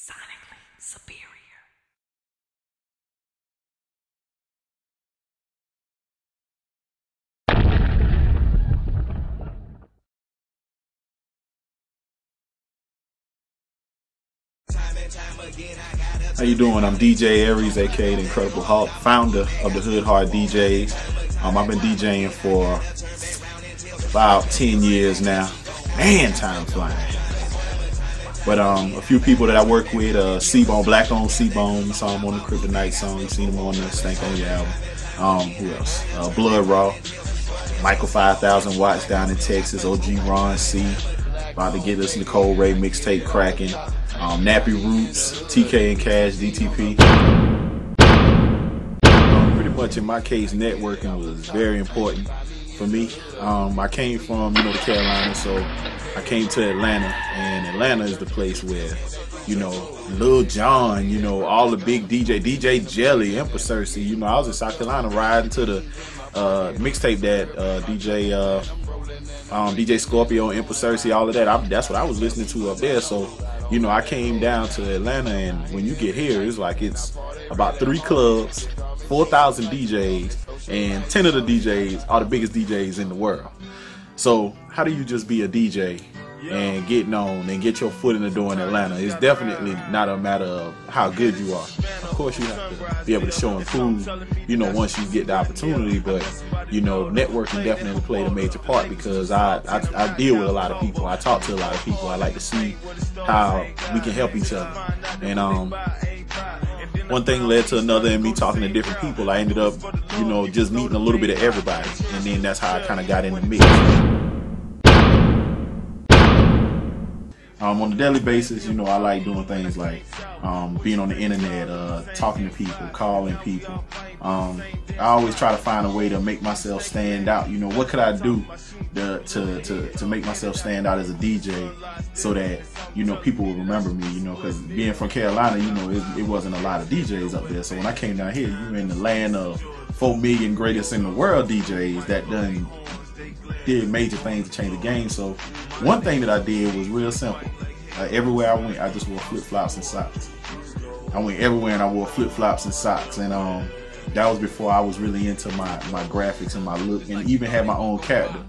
Sonically superior. How you doing? I'm DJ Aries, aka the Incredible Hulk, founder of the Hood Hard DJs. I've been DJing for about 10 years now. Man, time flying. But a few people that I work with, C-Bone, Black-Owned C-Bone, you saw him on the KRYPTONITE song, you seen him on the STANKONIA album. Who else? Blood Raw, Michael 5000 Watts down in Texas, OG Ron C, about to get us Nicole Ray mixtape cracking. Nappy Roots, TK and Cash, DTP. Pretty much in my case, networking was very important for me. I came from, the Carolinas, so I came to Atlanta, and Atlanta is the place where, Lil Jon, all the big DJ Jelly, Empress Cersei, I was in South Carolina riding to the mixtape that DJ Scorpio, Empress Cersei, all of that. That's what I was listening to up there. So, I came down to Atlanta, and when you get here, it's about 3 clubs, 4,000 DJs, and 10 of the DJs are the biggest DJs in the world. So how do you just be a DJ and get known and get your foot in the door in Atlanta? It's definitely not a matter of how good you are. Of course, you have to be able to show and prove, once you get the opportunity. But, networking definitely played a major part, because I deal with a lot of people. I talk to a lot of people. I like to see how we can help each other. And one thing led to another, and me talking to different people, I ended up, just meeting a little bit of everybody. And then that's how I kind of got in the mix. On a daily basis, I like doing things like being on the internet, talking to people, calling people. I always try to find a way to make myself stand out. What could I do to make myself stand out as a DJ, so that people will remember me. Because being from Carolina, it wasn't a lot of DJs up there. So when I came down here, you're in the land of 4 million greatest in the world DJs that did major things to change the game. So one thing that I did was real simple. Everywhere I went, I just wore flip-flops and socks. I went everywhere and I wore flip-flops and socks. And that was before I was really into my graphics and my look, and even had my own character.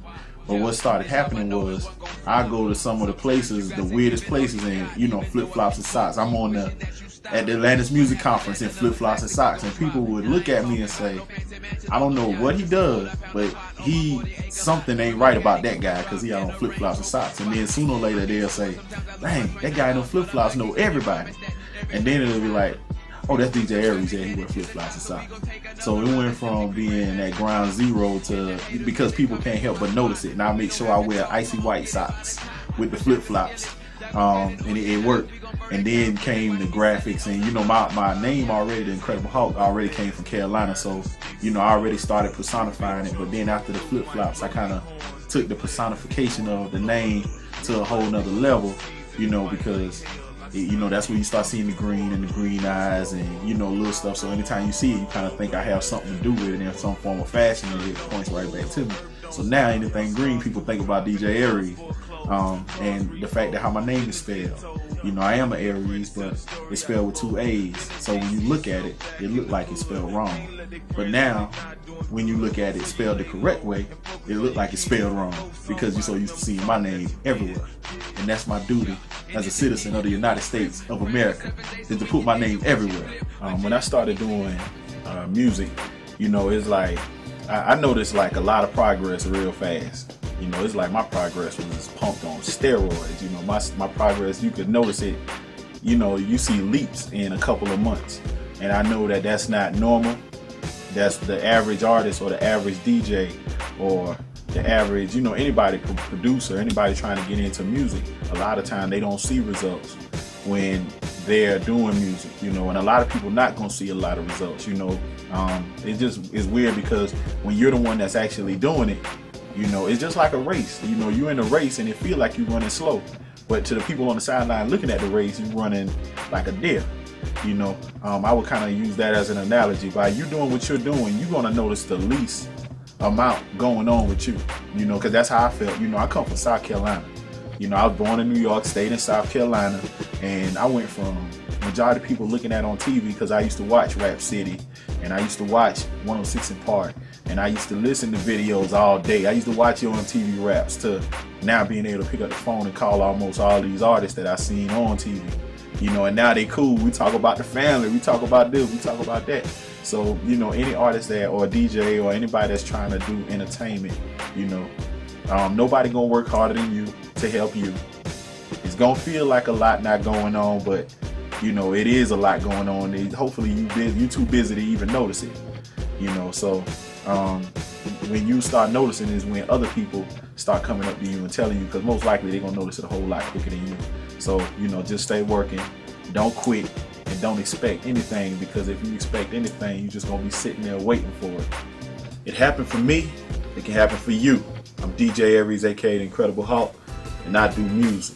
But what started happening was, I go to some of the places, the weirdest places, and flip-flops and socks. I'm at the Atlantis Music Conference in flip-flops and socks, and people would look at me and say, I don't know what he does, but something ain't right about that guy, because he got on flip-flops and socks. And then sooner or later they'll say, dang, that guy in them flip-flops know everybody. And then it'll be like, oh, that's DJ Aries, yeah, he wear flip-flops and socks. So it went from being at ground zero to, because people can't help but notice it, and I make sure I wear icy white socks with the flip-flops. And it worked. And then came the graphics, and my name already, the Incredible Hulk, already came from Carolina, so I already started personifying it. But then after the flip-flops, I kind of took the personification of the name to a whole nother level, because that's when you start seeing the green and the green eyes and little stuff. So anytime you see it, you kind of think I have something to do with it in some form of fashion, and it points right back to me. So now anything green, people think about DJ Aries. And the fact that how my name is spelled. I am an Aries, but it's spelled with 2 A's. So when you look at it, it looked like it's spelled wrong. But now, when you look at it spelled the correct way, it looked like it's spelled wrong, because you're so used to seeing my name everywhere. And that's my duty as a citizen of the United States of America, is to put my name everywhere. When I started doing music, it's like, I noticed like a lot of progress real fast. It's like my progress was pumped on steroids. My progress, you could notice it. You see leaps in a couple of months, and I know that that's not normal. That's the average artist or the average DJ or the average, anybody producer, anybody trying to get into music. A lot of time they don't see results when they're doing music, and a lot of people not gonna see a lot of results. It just is weird, because when you're the one that's actually doing it, it's just like a race. You're in a race and it feel like you're running slow, but to the people on the sideline looking at the race, you're running like a deer. I would kind of use that as an analogy. By you doing what you're doing, you're gonna notice the least amount going on with you. Because that's how I felt. I come from South Carolina. I was born in New York, stayed in South Carolina, and I went from majority of people looking at on TV, because I used to watch Rap City and I used to watch 106 in Park and I used to listen to videos all day. I used to watch your MTV Raps to now being able to pick up the phone and call almost all these artists that I seen on TV. You know, and now they cool. We talk about the family, we talk about this, we talk about that. So, you know, any artist that, or DJ, or anybody that's trying to do entertainment, you know, nobody gonna work harder than you to help you. It's gonna feel like a lot not going on, but you know, it is a lot going on. Hopefully you too busy to even notice it. You know, so when you start noticing is when other people start coming up to you and telling you, because most likely they're gonna notice it a whole lot quicker than you. So, you know, just stay working, don't quit, and don't expect anything, because if you expect anything, you're just gonna be sitting there waiting for it. It happened for me, it can happen for you. I'm DJ Aries, aka The Incredible Hulk, and I do music.